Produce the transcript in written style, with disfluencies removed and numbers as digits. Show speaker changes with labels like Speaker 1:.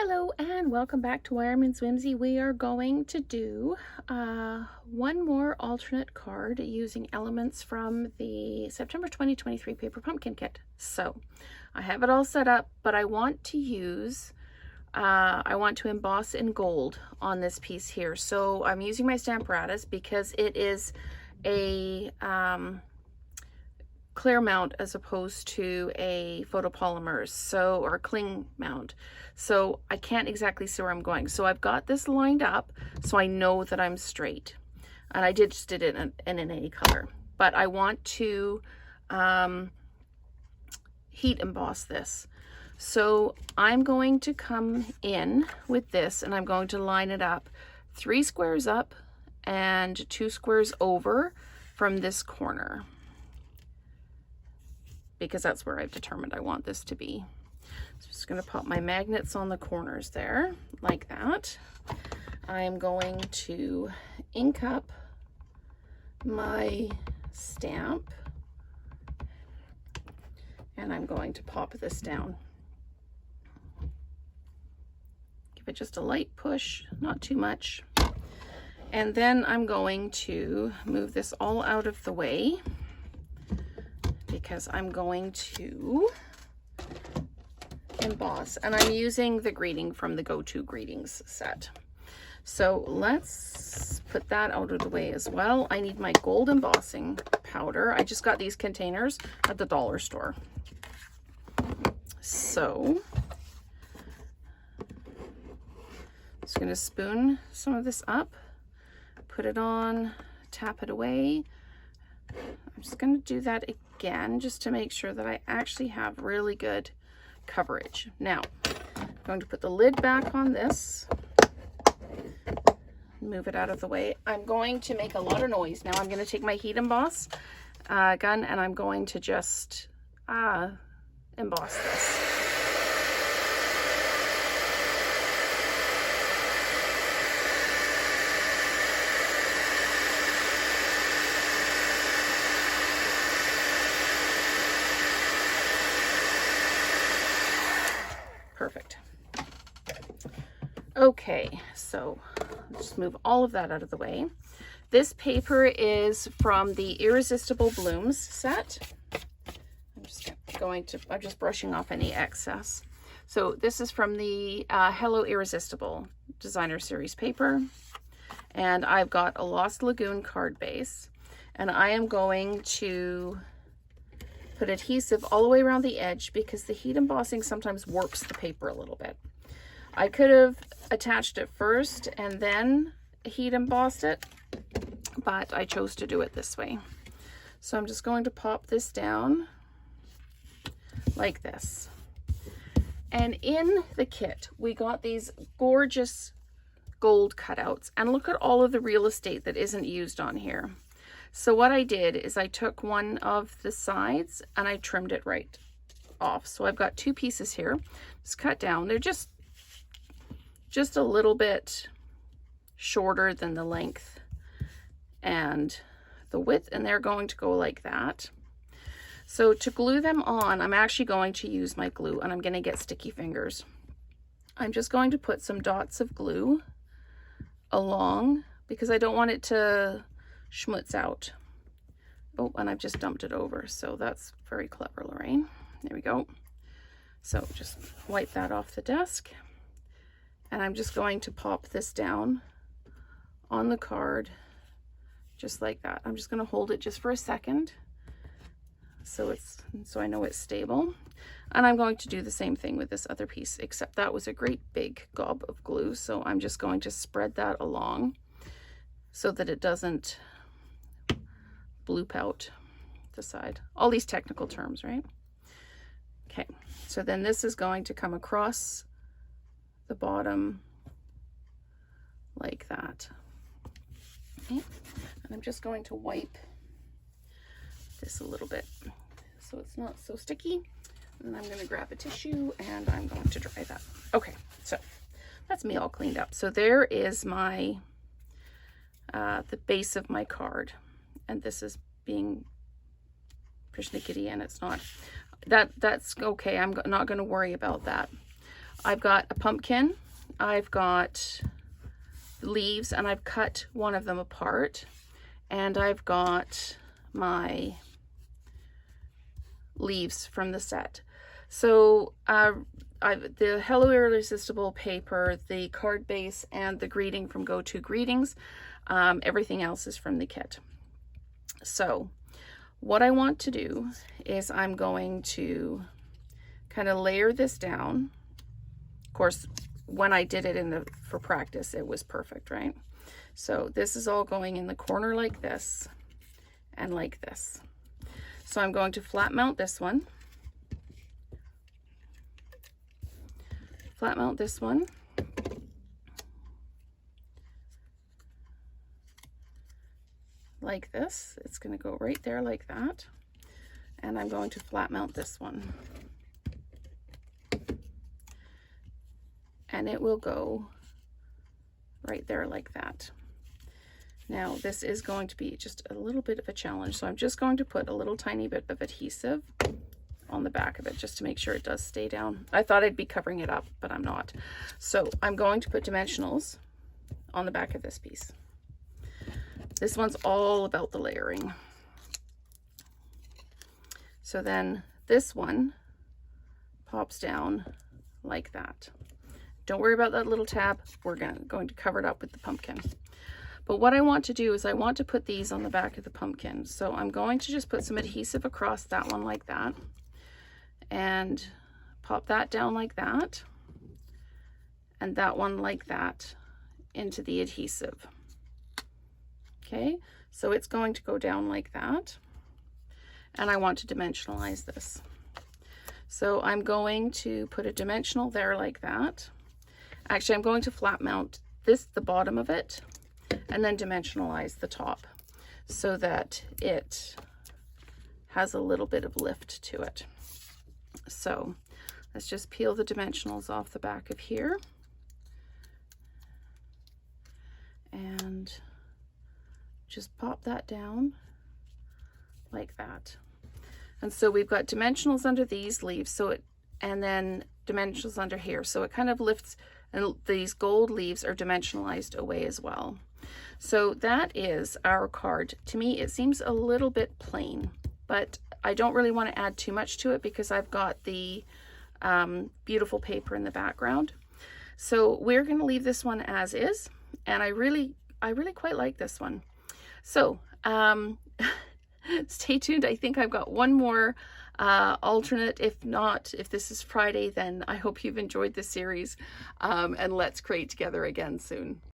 Speaker 1: Hello and welcome back to Wireman's Whimsy. We are going to do one more alternate card using elements from the September 2023 paper pumpkin kit. So I have it all set up, but I want to emboss in gold on this piece here. So I'm using my Stamparatus because it is a clear mount as opposed to a photopolymers, or a cling mount. So I can't exactly see where I'm going. So I've got this lined up so I know that I'm straight. And I just did it in any color. But I want to heat emboss this. So I'm going to come in with this and I'm going to line it up 3 squares up and 2 squares over from this corner, because that's where I've determined I want this to be. So I'm just going to pop my magnets on the corners there, like that. I'm going to ink up my stamp, and I'm going to pop this down. Give it just a light push, not too much. And then I'm going to move this all out of the way, because I'm going to emboss, and I'm using the greeting from the Go-To Greetings set. So let's put that out of the way as well. I need my gold embossing powder. I just got these containers at the dollar store. So I'm just going to spoon some of this up, put it on, tap it away. I'm just going to do that again just to make sure that I actually have really good coverage. Now, I'm going to put the lid back on this, move it out of the way. I'm going to make a lot of noise. Now I'm going to take my heat emboss gun and I'm going to just emboss this. Perfect. Okay, so just move all of that out of the way. This paper is from the Irresistible Blooms set. I'm just brushing off any excess. So this is from the Hello Irresistible Designer Series paper. And I've got a Lost Lagoon card base. And I am going to put adhesive all the way around the edge because the heat embossing sometimes warps the paper a little bit. I could have attached it first and then heat embossed it, but I chose to do it this way. So I'm just going to pop this down like this. And in the kit, we got these gorgeous gold cutouts, and look at all of the real estate that isn't used on here. So what I did is I took one of the sides and I trimmed it right off. So I've got 2 pieces here. It's cut down. They're just a little bit shorter than the length and the width, and they're going to go like that. So to glue them on, I'm actually going to use my glue, and I'm going to get sticky fingers. I'm just going to put some dots of glue along because I don't want it to schmutz out. Oh, and I've just dumped it over, so that's very clever, Lorraine. There we go. So just wipe that off the desk, and I'm just going to pop this down on the card just like that. I'm just going to hold it just for a second so I know it's stable, and I'm going to do the same thing with this other piece, except that was a great big gob of glue, so I'm just going to spread that along so that it doesn't bloop out the side. All these technical terms, right? Okay, so then this is going to come across the bottom like that. Okay, and I'm just going to wipe this a little bit so it's not so sticky. And I'm going to grab a tissue and I'm going to dry that. Okay, so that's me all cleaned up. So there is my the base of my card, and this is being persnickety, and it's not that's okay. I'm not going to worry about that. I've got a pumpkin, I've got leaves, and I've cut one of them apart, and I've got my leaves from the set. So the Hello Irresistible paper, the card base, and the greeting from Go To Greetings, everything else is from the kit. So what I want to do is I'm going to kind of layer this down. Of course, when I did it for practice, it was perfect, right? So this is all going in the corner like this and like this. So I'm going to flat mount this one. Flat mount this one. Like this. It's going to go right there like that. And I'm going to flat mount this one. And it will go right there like that. Now this is going to be just a little bit of a challenge, so I'm just going to put a little tiny bit of adhesive on the back of it just to make sure it does stay down. I thought I'd be covering it up, but I'm not. So I'm going to put dimensionals on the back of this piece. This one's all about the layering. So then this one pops down like that. Don't worry about that little tab. We're going to cover it up with the pumpkin. But what I want to do is I want to put these on the back of the pumpkin. So I'm going to just put some adhesive across that one like that. And pop that down like that. And that one like that into the adhesive. Okay, so it's going to go down like that. And I want to dimensionalize this. So I'm going to put a dimensional there like that. Actually, I'm going to flat mount the bottom of it, and then dimensionalize the top so that it has a little bit of lift to it. So let's just peel the dimensionals off the back of here. And just pop that down like that. And so we've got dimensionals under these leaves, and then dimensionals under here. So it kind of lifts, and these gold leaves are dimensionalized away as well. So that is our card. To me, it seems a little bit plain, but I don't really want to add too much to it because I've got the beautiful paper in the background. So we're going to leave this one as is, and I really quite like this one. So stay tuned. I think I've got one more alternate. If not, if this is Friday, then I hope you've enjoyed this series, and let's create together again soon.